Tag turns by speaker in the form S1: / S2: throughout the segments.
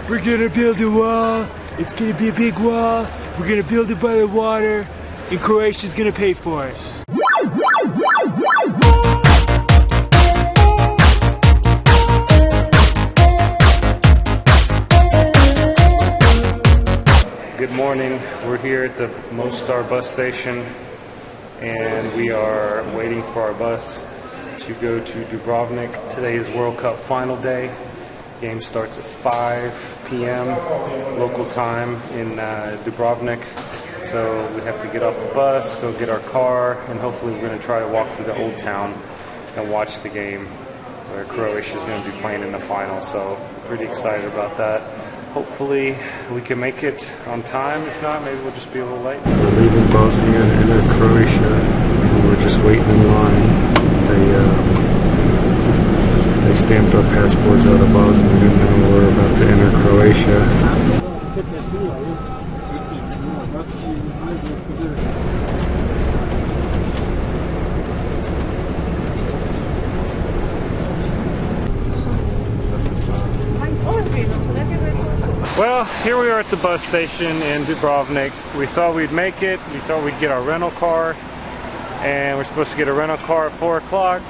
S1: We're gonna build a wall. It's gonna be a big wall. We're gonna build it by the water, and Croatia's gonna pay for it.
S2: Good morning. We're here at the Mostar bus station, and we are waiting for our bus to go to Dubrovnik. Today is World Cup Final day. Game starts at 5 p.m. local time in Dubrovnik. So we have to get off the bus, go get our car, and hopefully we're going to try to walk to the old town and watch the game where Croatia is going to be playing in the final. So pretty excited about that. Hopefully we can make it on time. If not, maybe we'll just be a little late. We're leaving Bosnia and enter Croatia. We're just waiting in line. They stamped our passports out of Bosnia, and now we're about to enter Croatia. Well, here we are at the bus station in Dubrovnik. We thought we'd make it. We thought we'd get our rental car, and we're supposed to get a rental car at 4 o'clock.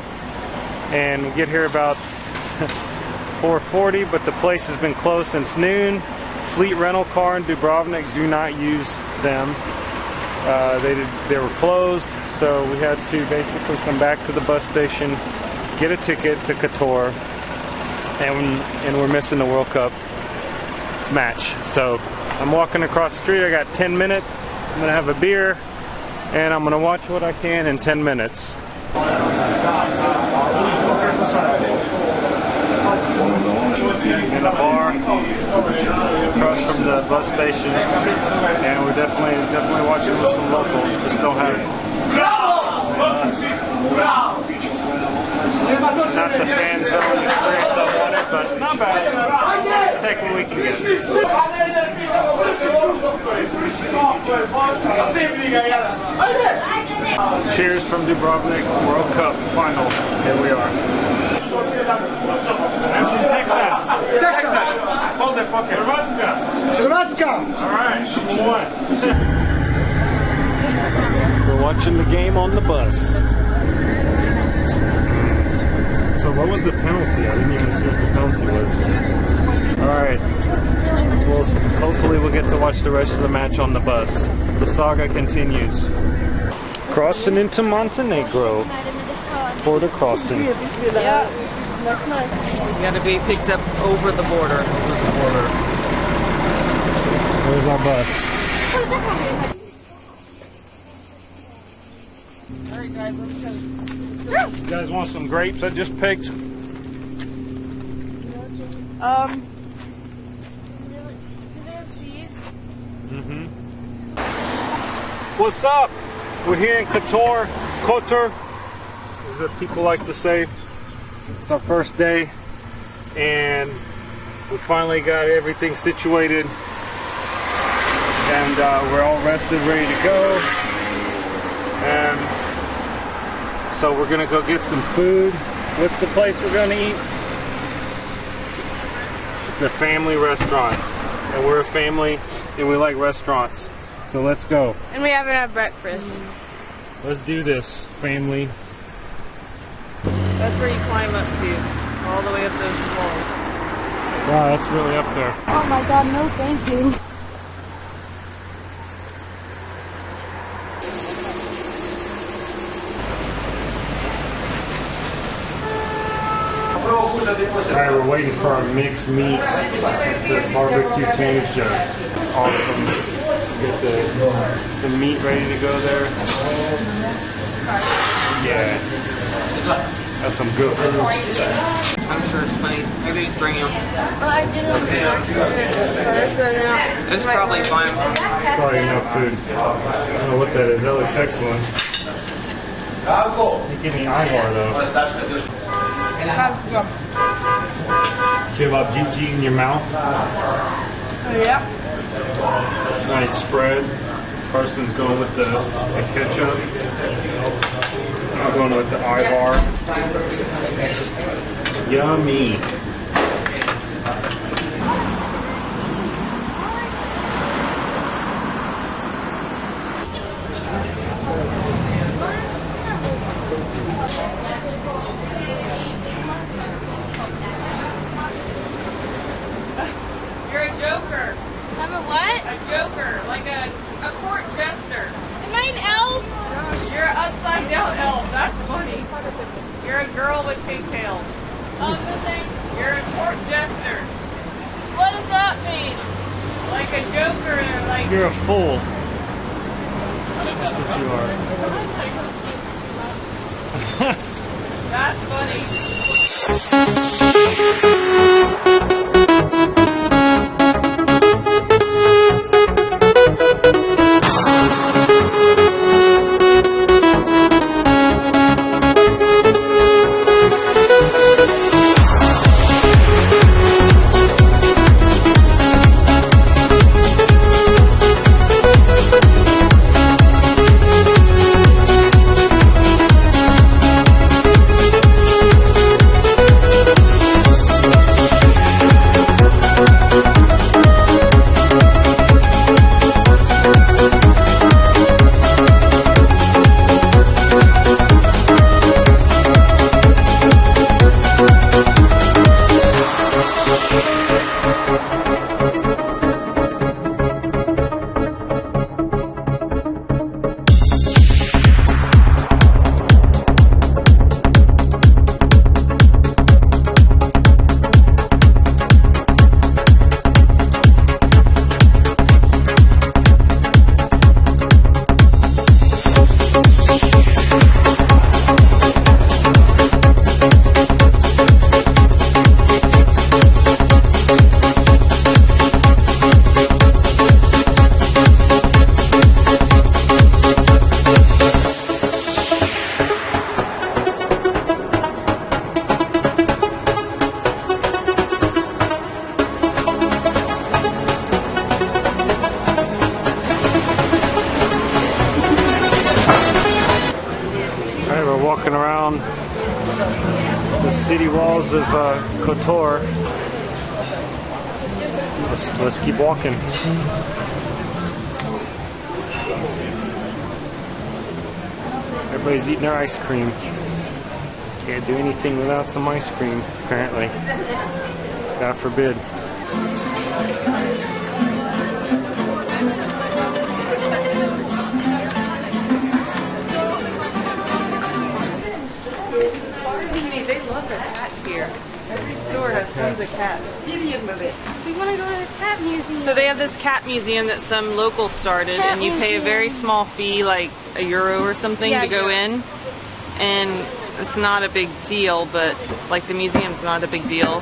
S2: And we get here about 4:40, but the place has been closed since noon. Fleet rental car in Dubrovnik, do not use them. They were closed, so we had to basically come back to the bus station, get a ticket to Kotor, and we're missing the World Cup match. So I'm walking across the street. I got 10 minutes. I'm gonna have a beer, and I'm gonna watch what I can in 10 minutes. In a bar across from the bus station, and we're definitely watching with some locals. Just don't have not the fan zone experience I wanted, but not bad. We'll take what we can get. Cheers from Dubrovnik World Cup Final. Here we are. I'm from Texas. Motherfucker. Hrvatska. Alright, number one. We're watching the game on the bus. So what was the penalty? I didn't even see what the penalty was. Alright. Well, hopefully we'll get to watch the rest of the match on the bus. The saga continues. Crossing into Montenegro. Border crossing.
S3: Yeah. You gotta be picked up over the border.
S2: There's our bus.
S3: Alright guys, let's go.
S2: You guys want some grapes I just picked?
S3: Do they have seeds?
S2: Mm-hmm. What's up? We're here in Kotor. Kotor, as the people like to say. It's our first day, and we finally got everything situated, and we're all rested, ready to go. And so we're gonna go get some food. What's the place we're gonna eat? It's a family restaurant, and we're a family, and we like restaurants. So let's go.
S3: And we haven't had breakfast.
S2: Let's do this, family.
S3: That's where you climb up to, all the way up those walls.
S2: Wow, that's really up there.
S4: Oh my god, no thank you.
S2: Alright, we're waiting for our mixed meat, the barbecue tunja. It's awesome. Get some meat ready to go there. Yeah. That's some good food.
S3: I'm sure it's plenty. Maybe he's bringing them.
S4: Well, I didn't first right now.
S3: It's probably fine.
S2: Probably enough food. I don't know what that is. That looks excellent. You give me Ivar though. Do you have GG in your mouth?
S3: Yeah.
S2: Nice spread. Carson's going with the ketchup. I'm going with the Ivar. Yummy.
S3: You're a joker.
S4: I'm a what?
S3: A joker, like a court jester.
S4: Am I an elf?
S3: You're an upside down elf. That's funny. You're a girl with pigtails. You're a court jester.
S4: What does that mean?
S3: Like a joker, like
S2: You're a fool. That's what you are.
S3: that's funny.
S2: Walking around the city walls of Kotor. Let's keep walking. Everybody's eating their ice cream. Can't do anything without some ice cream, apparently. God forbid.
S3: They love their cats here. Every store has tons of cats.
S4: We want to go to the cat museum.
S3: So they have this cat museum that some locals started, and you pay a very small fee, like €1 or something, to go in. And it's not a big deal, but like the museum's not a big deal.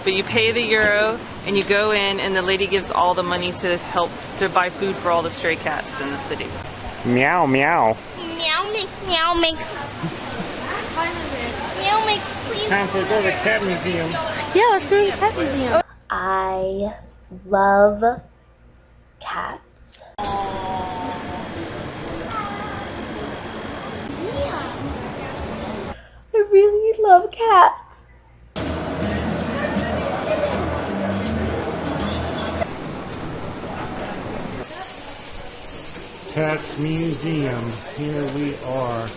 S3: But you pay the euro, and you go in, and the lady gives all the money to help to buy food for all the stray cats in the city.
S2: Meow, meow.
S4: Meow mix, meow mix. What time is it? Meow mix, please.
S2: Time to go to the cat museum.
S4: Yeah, let's go to the cat museum. I love cats. I really love cats.
S2: Cats Museum. Here we are.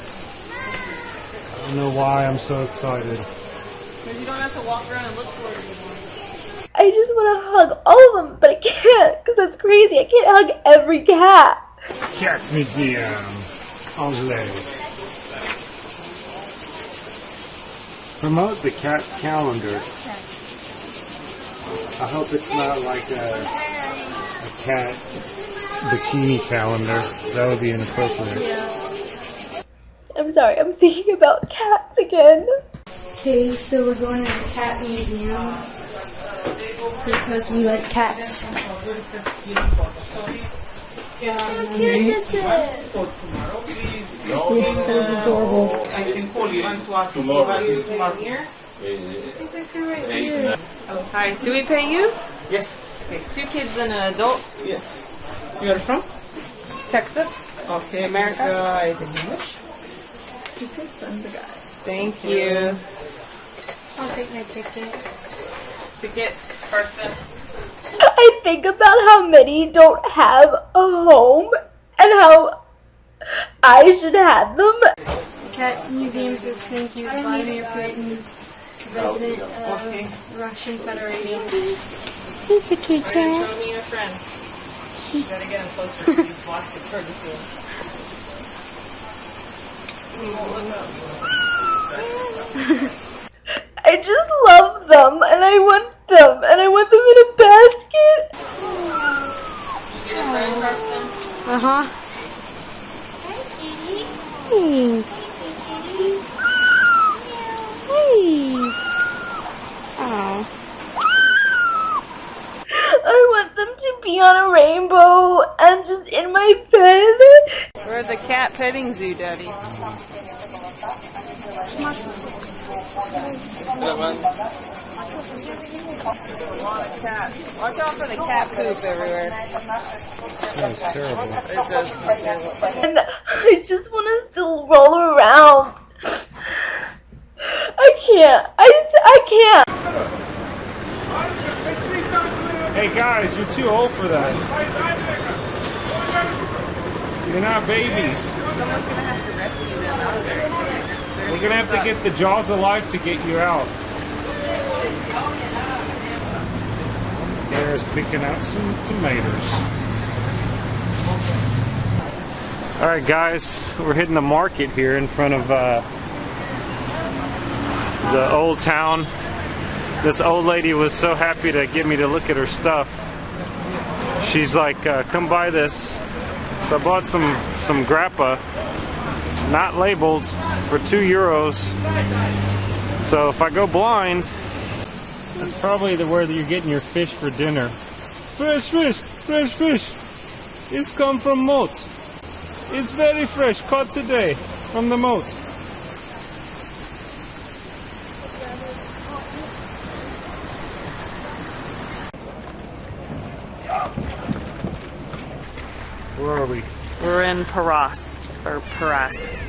S2: I don't know why I'm so excited.
S3: Because you don't have to walk around and look for it anymore.
S4: I just want to hug all of them, but I can't because that's crazy. I can't hug every cat.
S2: Cats Museum. Anglais. Promote the cat's calendar. I hope it's not like a cat bikini calendar. That would be inappropriate.
S4: I'm sorry, I'm thinking about cats again. Okay, so we're going to the cat museum because we like cats. Look how cute this is! Yeah, that is adorable.
S3: Hi, do we pay you?
S5: Yes.
S3: Okay, 2 kids and an adult.
S5: Yes. You are from?
S3: Texas.
S5: Okay.
S3: America.
S5: I think English.
S4: 2 kids and the guy.
S3: Thank you.
S4: I'll take my ticket.
S3: Ticket, person.
S4: I think about how many don't have a home and how I should have them. Cat Museum says thank you, Vladimir Putin, President of Russian Federation. He's a cute cat.
S3: Show me your friend. You gotta get him closer so you block it's hard to see.
S4: I just love them, and I want them, and I want them in a basket.
S3: You get a friend, Preston?
S4: Uh-huh. Hey. Hey. Oh. I want them to be on a rainbow and just in my bed.
S3: We're at the cat petting zoo, Daddy. Watch out for the cat poop everywhere.
S2: That's terrible.
S3: It does smell terrible.
S4: And I just want to still roll around. I can't. I can't.
S2: Hey guys, you're too old for that. You're not babies.
S3: Someone's gonna have to rescue them out of there.
S2: We're gonna have to get the jaws of life to get you out. There's picking out some tomatoes. Alright guys, we're hitting the market here in front of the old town. This old lady was so happy to get me to look at her stuff. She's like, come buy this. So I bought some grappa, not labeled, for €2. So if I go blind, that's probably where you're getting your fish for dinner. Fresh fish, fresh fish. It's come from moat. It's very fresh, caught today from the moat. Where are we?
S3: We're in Perast, or Perast.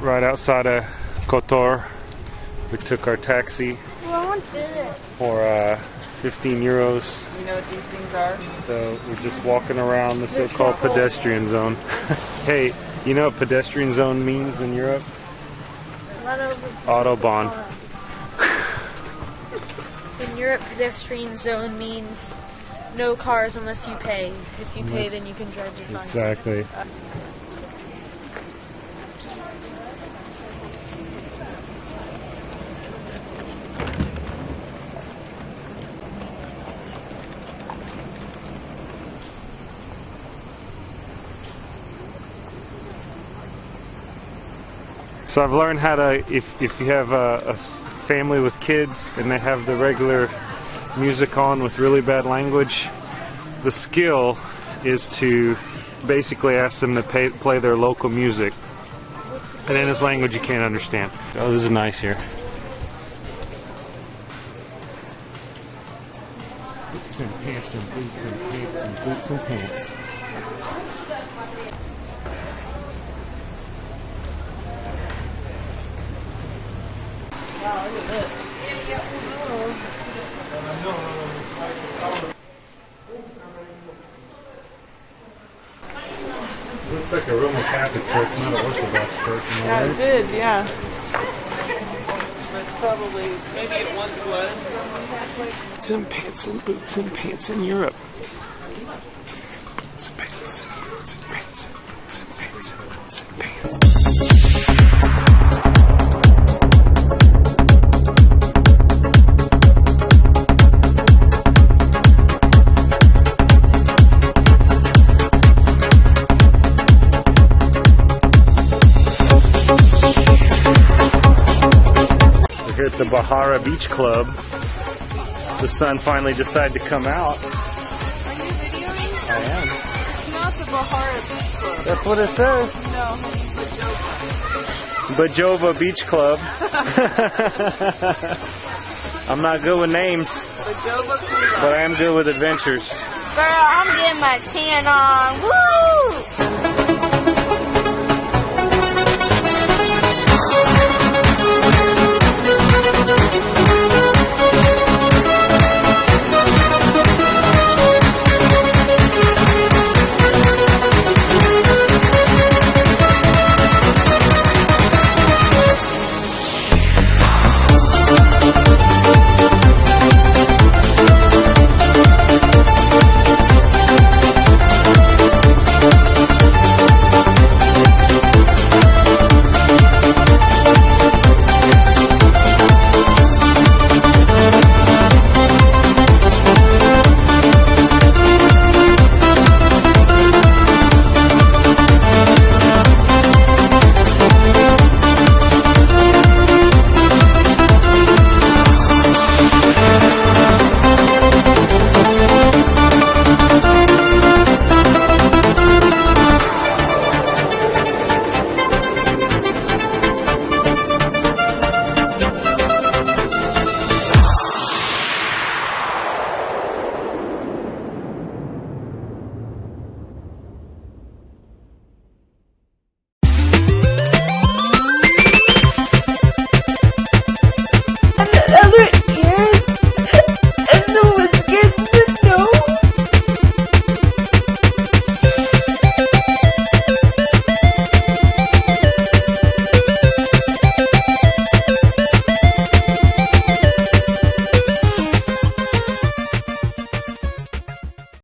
S2: Right outside of Kotor. We took our taxi for 15 euros.
S3: You know what these things are?
S2: So we're just walking around the so-called pedestrian zone. Hey, you know what pedestrian zone means in Europe? Autobahn.
S4: In Europe, pedestrian zone means no cars unless you pay. If you pay, then you can drive your car.
S2: Exactly. So I've learned how to, if you have a family with kids and they have the regular music on with really bad language, the skill is to basically ask them to play their local music. And in this language you can't understand. Oh, this is nice here. Boots and pants and boots and pants and boots and pants.
S3: Wow, look at this.
S2: Looks like a Roman Catholic church, not an Orthodox church.
S3: Yeah, it did, yeah. It's probably, maybe it once was.
S2: Boots and pants and boots and pants in Europe. Boots and pants and boots and pants and boots and pants and boots and pants. Here at the Bahara Beach Club. The sun finally decided to come out.
S3: Are you videoing?
S2: I am.
S3: It's not the Bahara Beach Club.
S2: That's what it says.
S3: No,
S2: Bajova Beach Club. I'm not good with names,
S3: Bajova Club.
S2: but I am good with adventures.
S4: Girl, I'm getting my tan on. Woo!